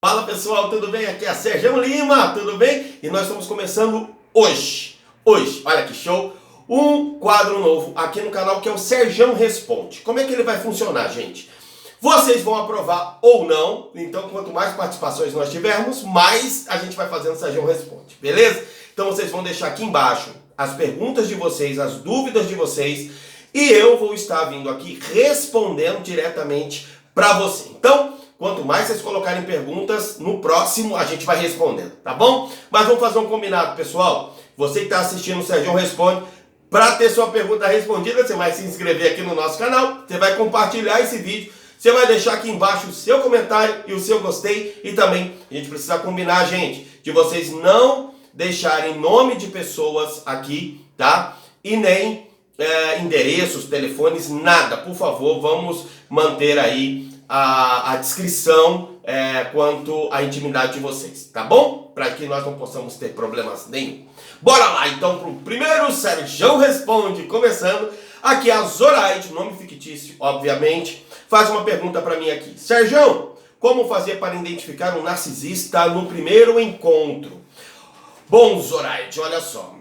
Fala pessoal, tudo bem? Aqui é Sérgio Lima, tudo bem? E nós estamos começando hoje, olha que show, um quadro novo aqui no canal que é o Sérgio Responde. Como é que ele vai funcionar, gente? Vocês vão aprovar ou não, então quanto mais participações nós tivermos, mais a gente vai fazendo o Sérgio Responde, beleza? Então vocês vão deixar aqui embaixo as perguntas de vocês, as dúvidas de vocês, e eu vou estar vindo aqui respondendo diretamente para você. Então, quanto mais vocês colocarem perguntas, no próximo a gente vai respondendo, tá bom? Mas vamos fazer um combinado, pessoal. Você que está assistindo o Sérgio Responde, para ter sua pergunta respondida, você vai se inscrever aqui no nosso canal, você vai compartilhar esse vídeo, você vai deixar aqui embaixo o seu comentário e o seu gostei. E também a gente precisa combinar, gente, de vocês não deixarem nome de pessoas aqui, tá? E nem endereços, telefones, nada. Por favor, vamos manter aí a descrição quanto à intimidade de vocês, tá bom? Para que nós não possamos ter problemas nenhum. Bora lá então pro primeiro Sérgio Responde, começando. Aqui a Zoraide, nome fictício, obviamente, faz uma pergunta para mim aqui. Sérgio, como fazer para identificar um narcisista no primeiro encontro? Bom, Zoraide, olha só,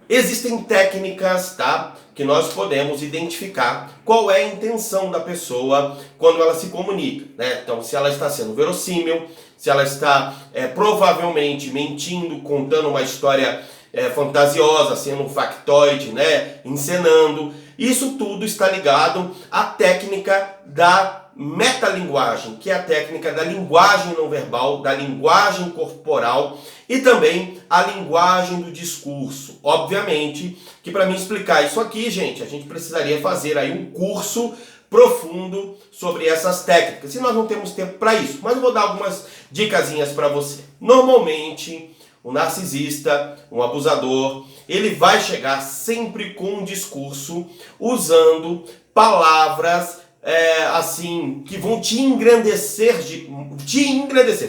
existem técnicas, tá, que nós podemos identificar qual é a intenção da pessoa quando ela se comunica, né? Então, se ela está sendo verossímil, se ela está provavelmente mentindo, contando uma história fantasiosa, sendo um factoide, né? Encenando. Isso tudo está ligado à técnica da metalinguagem, que é a técnica da linguagem não verbal, da linguagem corporal e também a linguagem do discurso. Obviamente que para mim explicar isso aqui, gente, a gente precisaria fazer aí um curso profundo sobre essas técnicas. E nós não temos tempo para isso, mas eu vou dar algumas dicasinhas para você. Normalmente, o narcisista, um abusador, ele vai chegar sempre com um discurso usando palavras assim, que vão te engrandecer,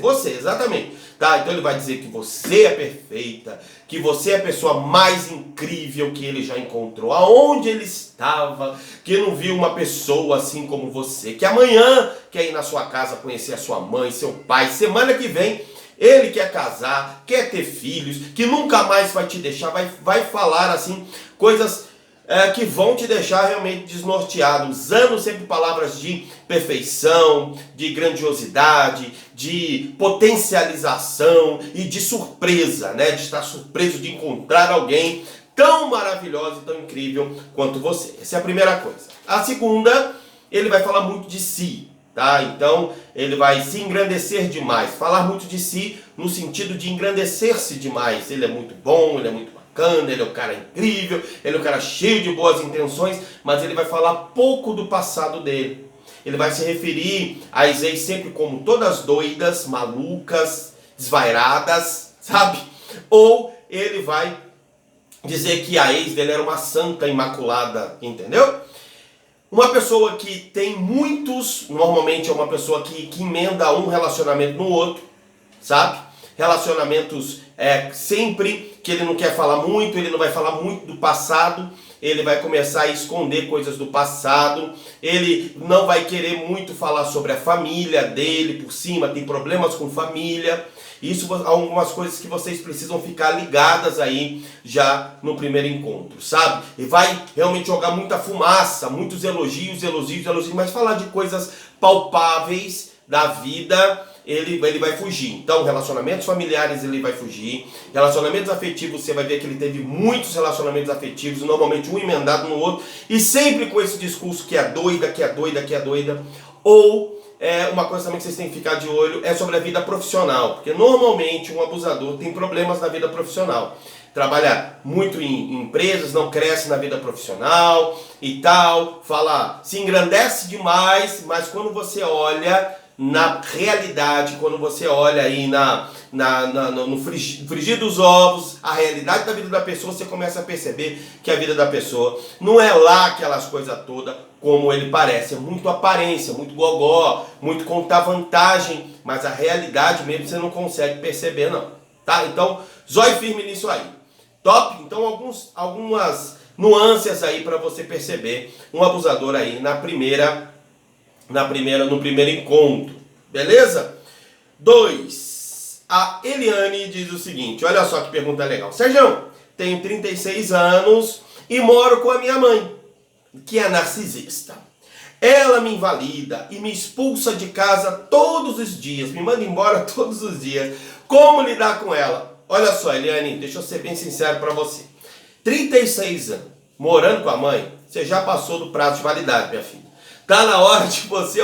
você, exatamente, tá? Então ele vai dizer que você é perfeita, que você é a pessoa mais incrível que ele já encontrou, aonde ele estava, que não viu uma pessoa assim como você, que amanhã quer ir na sua casa conhecer a sua mãe, seu pai, semana que vem ele quer casar, quer ter filhos, que nunca mais vai te deixar, vai falar assim, coisas que vão te deixar realmente desnorteado, usando sempre palavras de perfeição, de grandiosidade, de potencialização e de surpresa, né? De estar surpreso de encontrar alguém tão maravilhoso e tão incrível quanto você. Essa é a primeira coisa. A segunda, ele vai falar muito de si, tá? Então, ele vai se engrandecer demais, falar muito de si no sentido de engrandecer-se demais. Ele é muito bom, ele é muito bacana, ele é um cara incrível, ele é um cara cheio de boas intenções, mas ele vai falar pouco do passado dele. Ele vai se referir às ex sempre como todas doidas, malucas, desvairadas, sabe? Ou ele vai dizer que a ex dele era uma santa imaculada, entendeu? Uma pessoa que tem muitos, normalmente é uma pessoa que emenda um relacionamento no outro, sabe? Relacionamentos sempre que ele não quer falar muito, ele não vai falar muito do passado, ele vai começar a esconder coisas do passado, ele não vai querer muito falar sobre a família dele por cima, tem problemas com família. Isso algumas coisas que vocês precisam ficar ligadas aí já no primeiro encontro, sabe? E vai realmente jogar muita fumaça, muitos elogios, mas falar de coisas palpáveis da vida, ele vai fugir. Então, relacionamentos familiares ele vai fugir. Relacionamentos afetivos, você vai ver que ele teve muitos relacionamentos afetivos, normalmente um emendado no outro, e sempre com esse discurso que é doida, que é doida, que é doida. Ou uma coisa também que vocês têm que ficar de olho é sobre a vida profissional, porque normalmente um abusador tem problemas na vida profissional. Trabalha muito em empresas, não cresce na vida profissional e tal, se engrandece demais, mas quando você olha na realidade, quando você olha aí no frigir dos ovos, a realidade da vida da pessoa, você começa a perceber que a vida da pessoa não é lá aquelas coisas todas como ele parece. É muito aparência, muito gogó, muito contar vantagem, mas a realidade mesmo você não consegue perceber não, tá? Então, zóio firme nisso aí. Top? Então, algumas nuances aí para você perceber um abusador aí no primeiro encontro, beleza? 2. A Eliane diz o seguinte, olha só que pergunta legal. Sérgio, tenho 36 anos e moro com a minha mãe, que é narcisista. Ela me invalida e me expulsa de casa todos os dias, me manda embora todos os dias. Como lidar com ela? Olha só, Eliane, deixa eu ser bem sincero para você. 36 anos, morando com a mãe, você já passou do prazo de validade, minha filha. Tá na hora de você,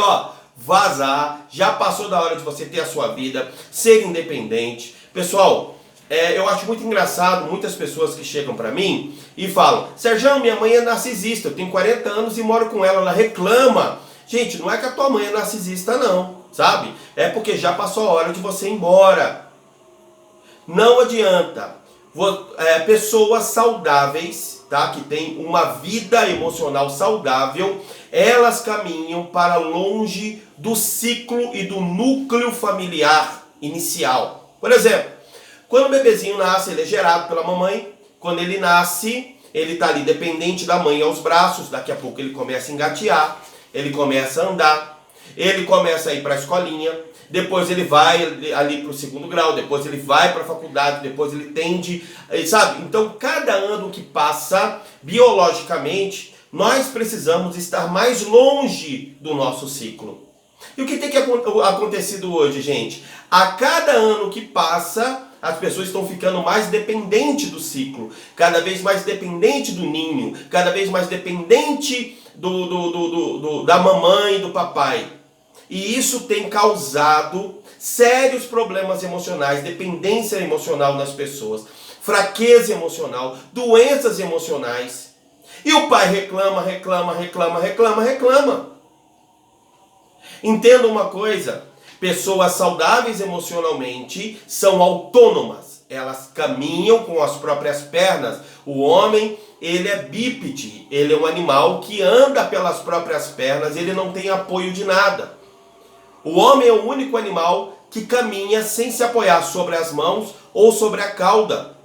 vazar, já passou da hora de você ter a sua vida, ser independente. Pessoal, eu acho muito engraçado muitas pessoas que chegam pra mim e falam, Sérgio, minha mãe é narcisista, eu tenho 40 anos e moro com ela, ela reclama. Gente, não é que a tua mãe é narcisista não, sabe? É porque já passou a hora de você ir embora. Não adianta. Pessoas saudáveis, tá? Que têm uma vida emocional saudável, elas caminham para longe do ciclo e do núcleo familiar inicial. Por exemplo, quando o bebezinho nasce, ele é gerado pela mamãe. Quando ele nasce, ele está ali dependente da mãe aos braços. Daqui a pouco ele começa a engatear, ele começa a andar, ele começa a ir para a escolinha. Depois ele vai ali para o 2º grau, depois ele vai para a faculdade, depois ele tende, sabe? Então, cada ano que passa, biologicamente, nós precisamos estar mais longe do nosso ciclo. E o que tem acontecido hoje, gente? A cada ano que passa, as pessoas estão ficando mais dependentes do ciclo, cada vez mais dependente do ninho, cada vez mais dependente da mamãe e do papai. E isso tem causado sérios problemas emocionais, dependência emocional nas pessoas, fraqueza emocional, doenças emocionais. E o pai reclama. Entenda uma coisa, pessoas saudáveis emocionalmente são autônomas, elas caminham com as próprias pernas. O homem, ele é bípede, ele é um animal que anda pelas próprias pernas, ele não tem apoio de nada. O homem é o único animal que caminha sem se apoiar sobre as mãos ou sobre a cauda,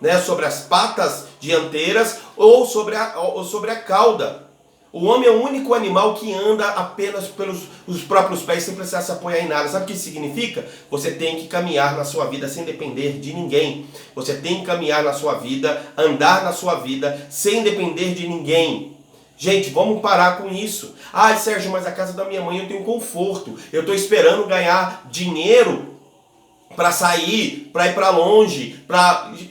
né? Sobre as patas dianteiras ou sobre a cauda. O homem é o único animal que anda apenas pelos os próprios pés sem precisar se apoiar em nada. Sabe o que isso significa? Você tem que caminhar na sua vida sem depender de ninguém. Você tem que caminhar na sua vida, andar na sua vida sem depender de ninguém. Gente, vamos parar com isso. Ai, Sérgio, mas a casa da minha mãe eu tenho conforto. Eu estou esperando ganhar dinheiro para sair, para ir para longe.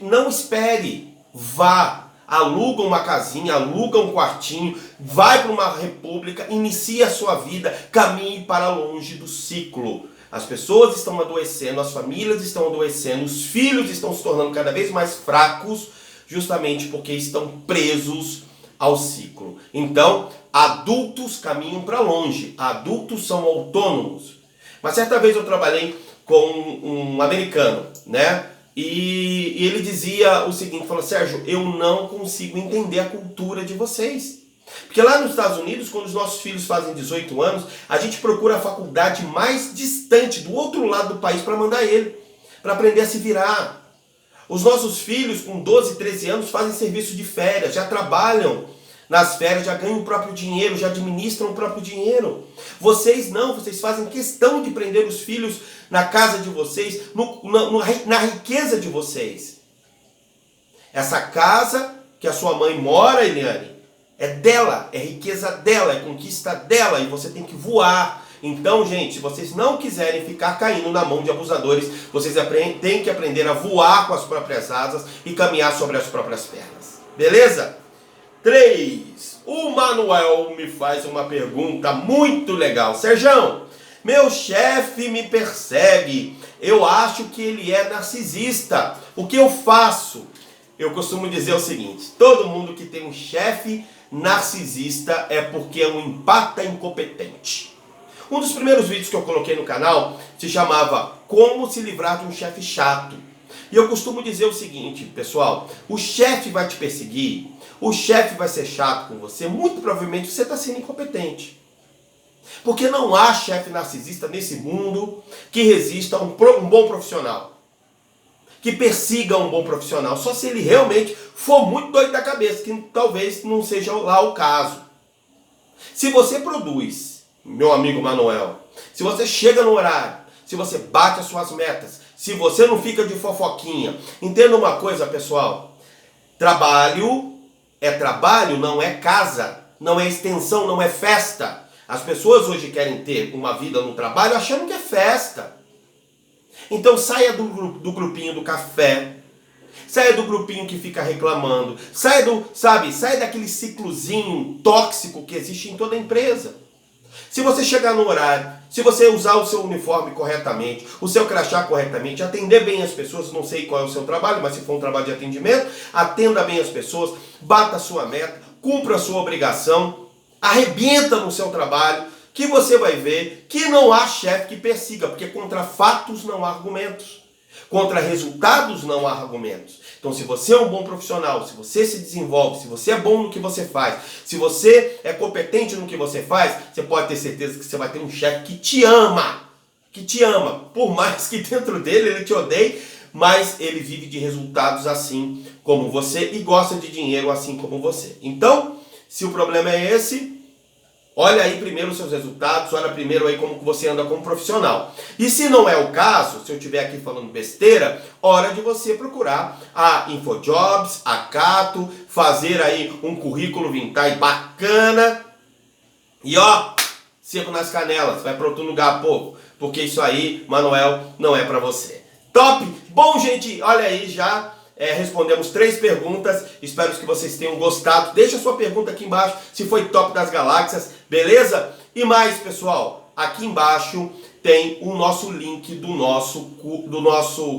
Não espere. Vá. Aluga uma casinha, aluga um quartinho, vai para uma república, inicia a sua vida, caminhe para longe do ciclo. As pessoas estão adoecendo, as famílias estão adoecendo, os filhos estão se tornando cada vez mais fracos, justamente porque estão presos ao ciclo. Então, adultos caminham para longe, adultos são autônomos. Mas certa vez eu trabalhei com um americano, né? E ele dizia o seguinte, falou, Sérgio, eu não consigo entender a cultura de vocês. Porque lá nos Estados Unidos, quando os nossos filhos fazem 18 anos, a gente procura a faculdade mais distante, do outro lado do país, para mandar ele, para aprender a se virar. Os nossos filhos com 12, 13 anos fazem serviço de férias, já trabalham nas férias, já ganham o próprio dinheiro, já administram o próprio dinheiro. Vocês não, vocês fazem questão de prender os filhos na casa de vocês, na riqueza de vocês. Essa casa que a sua mãe mora, Eliane, é dela, é riqueza dela, é conquista dela, e você tem que voar. Então, gente, se vocês não quiserem ficar caindo na mão de abusadores, vocês têm que aprender a voar com as próprias asas e caminhar sobre as próprias pernas. Beleza? 3. O Manuel me faz uma pergunta muito legal. Sérgio, meu chefe me persegue. Eu acho que ele é narcisista. O que eu faço? Eu costumo dizer o seguinte: todo mundo que tem um chefe narcisista é porque é um empata incompetente. Um dos primeiros vídeos que eu coloquei no canal se chamava Como se livrar de um chefe chato. E eu costumo dizer o seguinte, pessoal, o chefe vai te perseguir, o chefe vai ser chato com você, muito provavelmente você está sendo incompetente. Porque não há chefe narcisista nesse mundo que resista a um bom profissional, que persiga um bom profissional, só se ele realmente for muito doido da cabeça, que talvez não seja lá o caso. Se você produz, meu amigo Manuel, se você chega no horário, se você bate as suas metas, se você não fica de fofoquinha. Entenda uma coisa, pessoal. Trabalho é trabalho, não é casa, não é extensão, não é festa. As pessoas hoje querem ter uma vida no trabalho achando que é festa. Então saia do grupinho do café, saia do grupinho que fica reclamando, saia daquele ciclozinho tóxico que existe em toda empresa. Se você chegar no horário, se você usar o seu uniforme corretamente, o seu crachá corretamente, atender bem as pessoas, não sei qual é o seu trabalho, mas se for um trabalho de atendimento, atenda bem as pessoas, bata a sua meta, cumpra a sua obrigação, arrebenta no seu trabalho, que você vai ver que não há chefe que persiga, porque contra fatos não há argumentos. Contra resultados não há argumentos. Então, se você é um bom profissional, se você se desenvolve, se você é bom no que você faz, se você é competente no que você faz, você pode ter certeza que você vai ter um chefe que te ama. Que te ama. Por mais que dentro dele ele te odeie, mas ele vive de resultados assim como você e gosta de dinheiro assim como você. Então, se o problema é esse, olha aí primeiro os seus resultados, olha primeiro aí como você anda como profissional. E se não é o caso, se eu estiver aqui falando besteira, hora de você procurar a InfoJobs, a Cato, fazer aí um currículo vitae bacana. E ó, seco nas canelas, vai para outro lugar, pô, porque isso aí, Manuel, não é para você. Top! Bom, gente, olha aí já. Respondemos 3 perguntas, espero que vocês tenham gostado. Deixa a sua pergunta aqui embaixo, se foi top das galáxias, beleza? E mais, pessoal, aqui embaixo tem o nosso link do nosso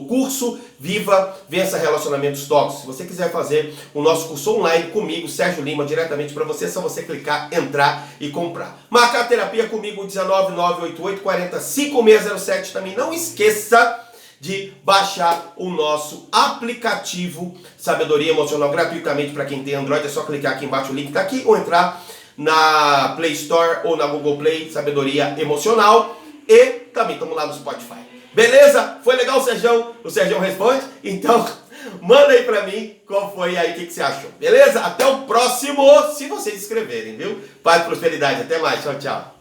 curso Viva, Vença Relacionamentos Tóxicos. Se você quiser fazer o nosso curso online comigo, Sérgio Lima, diretamente para você, é só você clicar, entrar e comprar. Marcar terapia comigo, 19988405607. Também não esqueça de baixar o nosso aplicativo Sabedoria Emocional gratuitamente para quem tem Android. É só clicar aqui embaixo, o link está aqui, ou entrar na Play Store ou na Google Play, Sabedoria Emocional. E também estamos lá no Spotify. Beleza? Foi legal, Sérgio? O Sérgio responde? Então, manda aí para mim qual foi aí, o que você achou. Beleza? Até o próximo, se vocês se inscreverem, viu? Paz e prosperidade. Até mais. Tchau, tchau.